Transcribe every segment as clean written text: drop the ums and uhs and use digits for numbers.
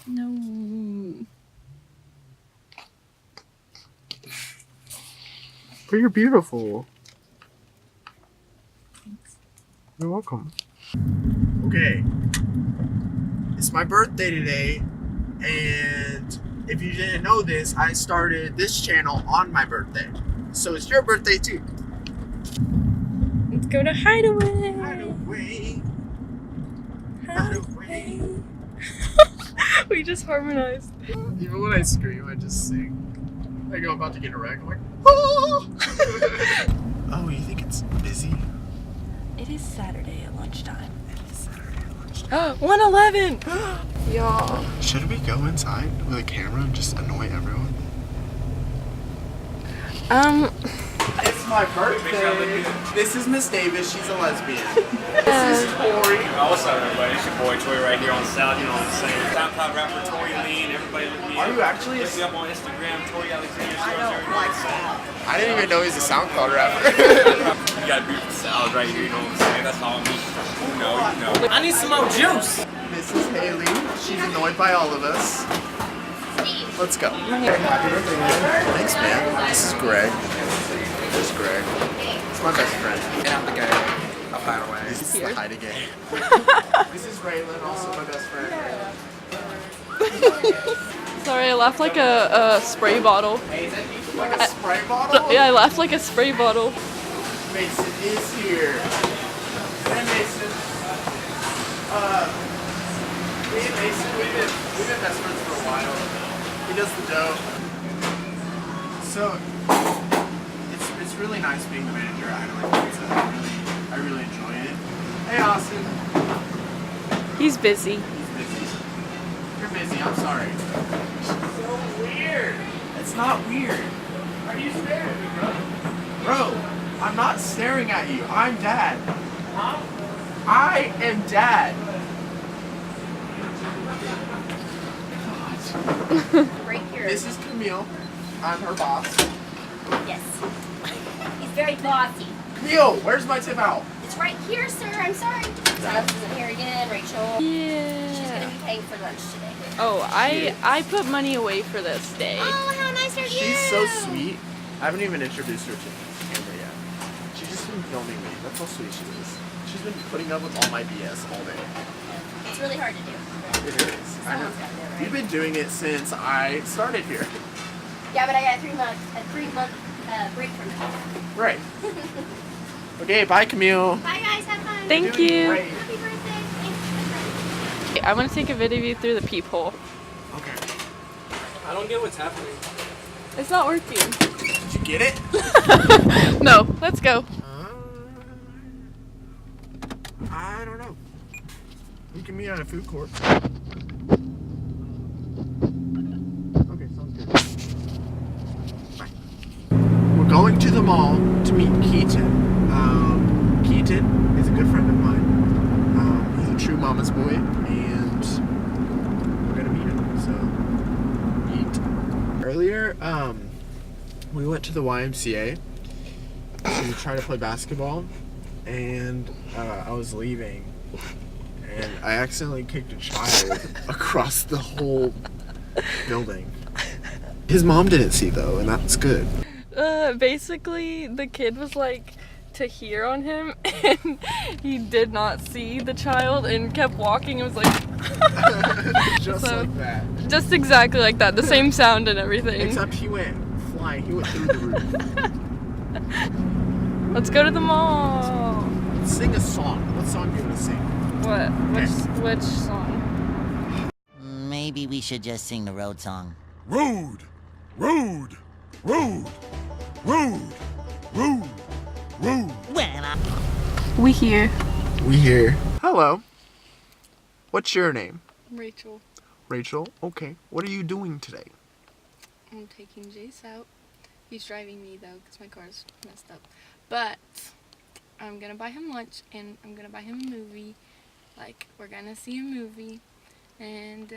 No. But you're beautiful. Thanks. You're welcome. Okay. It's my birthday today, and if you didn't know this, I started this channel on my birthday. So it's your birthday too. Let's go to Hideaway. Hideaway. Hideaway. We just harmonized. Even when I scream, I just sing. Like I'm about to get a wreck. I'm like, oh! Oh, you think it's busy? It is Saturday at lunchtime. It is Saturday at lunchtime. 111! Y'all. Should we go inside with a camera and just annoy everyone? It's my birthday. This is Miss Davis. She's a lesbian. This is Tori. What's up, everybody? It's your boy Tori right here on South. You know what I'm saying? SoundCloud rapper Tori Lean. Everybody look me up. Are you actually? Look me up on Instagram, Tori Alexander. I didn't even know he's a SoundCloud rapper. You got beautiful sounds right here. You know what I'm saying? That's all me. You know. I need some more juice. This is Haley. She's annoyed by all of us. Let's go. Happy birthday, man. Thanks, man. This is Greg. This is Greg. It's my best friend. And I'm the guy up that way. This is the hide again. This is Raylan, also my best friend. Sorry, I left like a spray bottle. Like a spray bottle? Yeah, I left like a spray bottle. Mason is here. Hey, Mason. Me and Mason, we've been best friends for a while. He does the dough. So, it's really nice being the manager at Hideaway Pizza. I really enjoy it. Hey, Austin. He's busy. He's busy. You're busy, I'm sorry. So weird. It's not weird. Are you staring at me, bro? Bro, I'm not staring at you. I'm Dad. Huh? I am Dad. Right here. This is Camille. I'm her boss. Yes. He's very bossy. Camille, where's my tip out? It's right here, sir. I'm sorry. Alex isn't here again. Rachel. She's going to Yeah. be paying for lunch today. Oh, I put money away for this day. Oh, how nice of you. She's so sweet. I haven't even introduced her to the camera yet. She's just been filming me. That's how sweet she is. She's been putting up with all my BS all day. It's really hard to do. It is. I know. Someone's got to do it, right? You've been doing it since I started here. Yeah, but I got a 3-month break from it. Right. Okay, bye Camille. Bye, guys. Have fun. Thank You're doing you. great. Happy birthday. Thanks. I want to take a video of you through the peephole. Okay. I don't get what's happening. It's not working. Did you get it? No, let's go. I don't know. We can meet at a food court. Okay, sounds good. Bye. We're going to the mall to meet Keaton. Keaton is a good friend of mine. He's a true mama's boy, and we're gonna meet him. So, eat. Earlier, we went to the YMCA to try to play basketball, and I was leaving, and I accidentally kicked a child across the whole building. His mom didn't see though, and that's good. Basically, the kid was like to here on him, and he did not see the child and kept walking. It was like Just So- like that. just exactly like that, the same sound and everything. Except he went flying. He went through the roof. Let's go to the mall. Sing a song. What song do you want to sing? What? Which song? Maybe we should just sing the road song. Road, road, road, road, road, road. We here. We here. Hello. What's your name? Rachel. Rachel. Okay. What are you doing today? I'm taking Jace out. He's driving me though, because my car's messed up. But I'm gonna buy him lunch and I'm gonna buy him a movie. Like, we're gonna see a movie and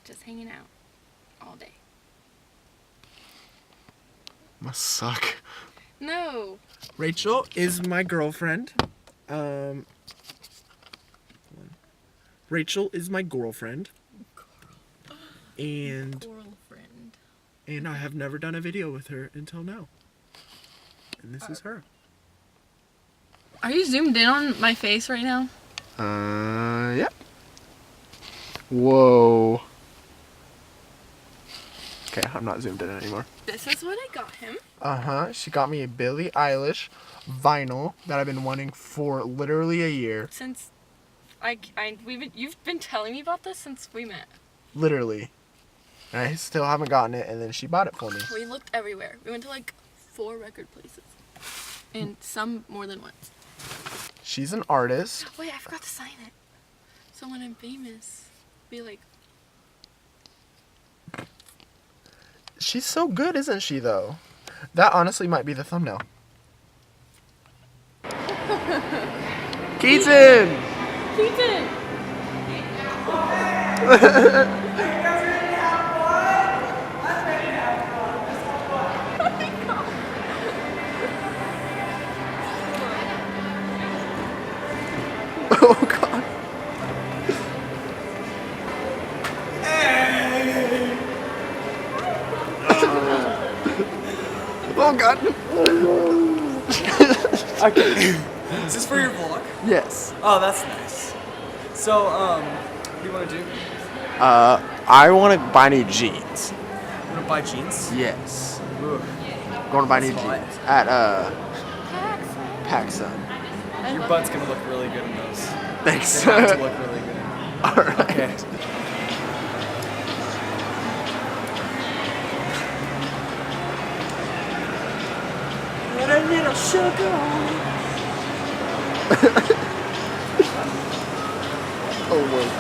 just hanging out all day. Must suck. No. Rachel is my girlfriend. Rachel is my girlfriend. And I have never done a video with her until now. And this is her. Are you zoomed in on my face right now? Yeah. Whoa. Okay, I'm not zoomed in anymore. This is what I got him. She got me a Billie Eilish vinyl that I've been wanting for literally a year. Since you've been telling me about this since we met. Literally. And I still haven't gotten it, and then she bought it for me. We looked everywhere. We went to like 4 record places. And some more than once. She's an artist. Wait, I forgot to sign it. So when I'm famous, be like, She's so good, isn't she, though? That honestly might be the thumbnail. Keaton! Keaton! Oh, God. Oh, God. Okay. Is this for your vlog? Yes. Oh, that's nice. So, what do you want to do? I want to buy new jeans. You want to buy jeans? Yes. Ooh. Going to buy new That's hot. jeans at PacSun. Your butt's gonna look really good in those. Thanks. They have to look really good. All right. Okay. What a little sugar. Oh, wait.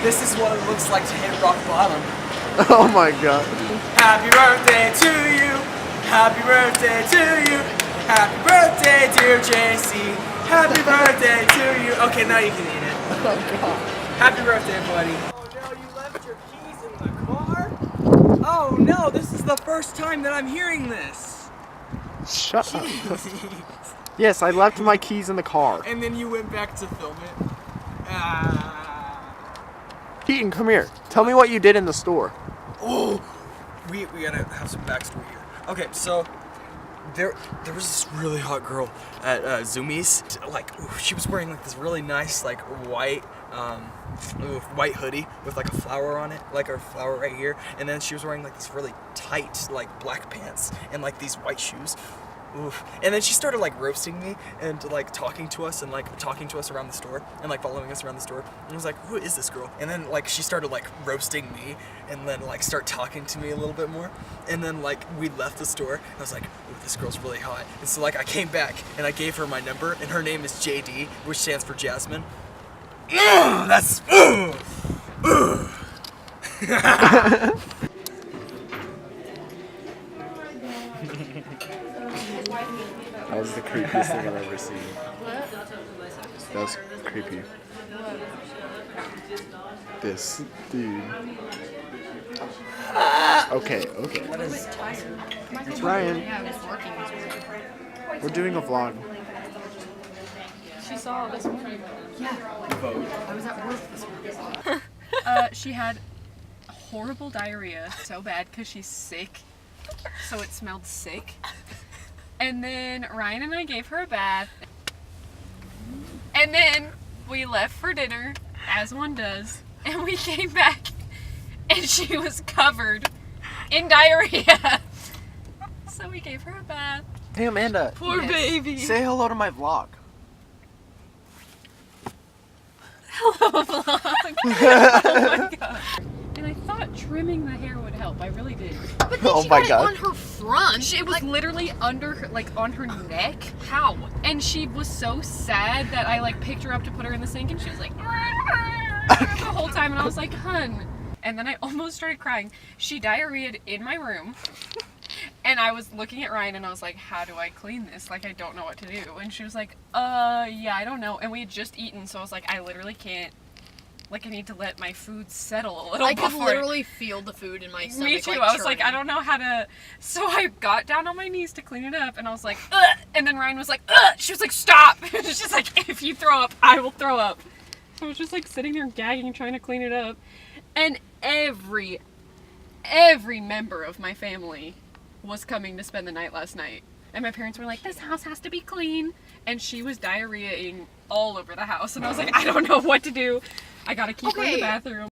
This is what it looks like to hit rock bottom. Oh my God. Happy birthday to you. Happy birthday to you. Happy birthday, dear JC. Happy birthday to you. Okay, now you can eat it. Oh God. Happy birthday, buddy. Oh no, you left your keys in the car? Oh no, this is the first time that I'm hearing this. Shut up. Yes, I left my keys in the car. And then you went back to film it. Keaton, come here. Tell me what you did in the store. Oh, we gotta have some backstory here. Okay, so there was this really hot girl at Zoomies. Like, she was wearing like this really nice like white white hoodie with like a flower on it, like a flower right here. And then she was wearing like these really tight like black pants and like these white shoes. Oof. And then she started like roasting me and like talking to us around the store and like following us around the store. And I was like, who is this girl? And then like she started like roasting me and then like start talking to me a little bit more. And then like we left the store and I was like, ooh, this girl's really hot. And so like I came back and I gave her my number and her name is JD, which stands for Jasmine. That's That was the creepiest thing I've ever seen. That was creepy. This dude. Okay. It's Ryan. We're doing a vlog. she saw this morning. I was at work this morning. She had horrible diarrhea, so bad because she's sick, so it smelled sick. And then Ryan and I gave her a bath. And then we left for dinner, as one does, and we came back and she was covered in diarrhea. So we gave her a bath. Hey Amanda. Poor baby. Say hello to my vlog. Hello, vlog. Oh my god. And I thought trimming the hair would help. I really did. But then Oh she my got God. it on her front. It was literally under her, like on her neck. How? And she was so sad that I like picked her up to put her in the sink and she was like the whole time and I was like, hun. And then I almost started crying. She diarrheaed in my room. And I was looking at Ryan and I was like, how do I clean this? Like, I don't know what to do. And she was like, yeah, I don't know. And we had just eaten, so I was like, I literally can't Like, I need to let my food settle a little I could before literally feel the food in my stomach. Me too. Like, I was like, churning. I don't know how to. So I got down on my knees to clean it up, and I was like, ugh! And then Ryan was like, ugh! She was like, stop! She's just like, if you throw up, I will throw up. So I was just like sitting there gagging, trying to clean it up, and every member of my family was coming to spend the night last night. And my parents were like, this house has to be clean. And she was diarrheaing all over the house. And I was like, I don't know what to do. I gotta keep her in the Okay. bathroom.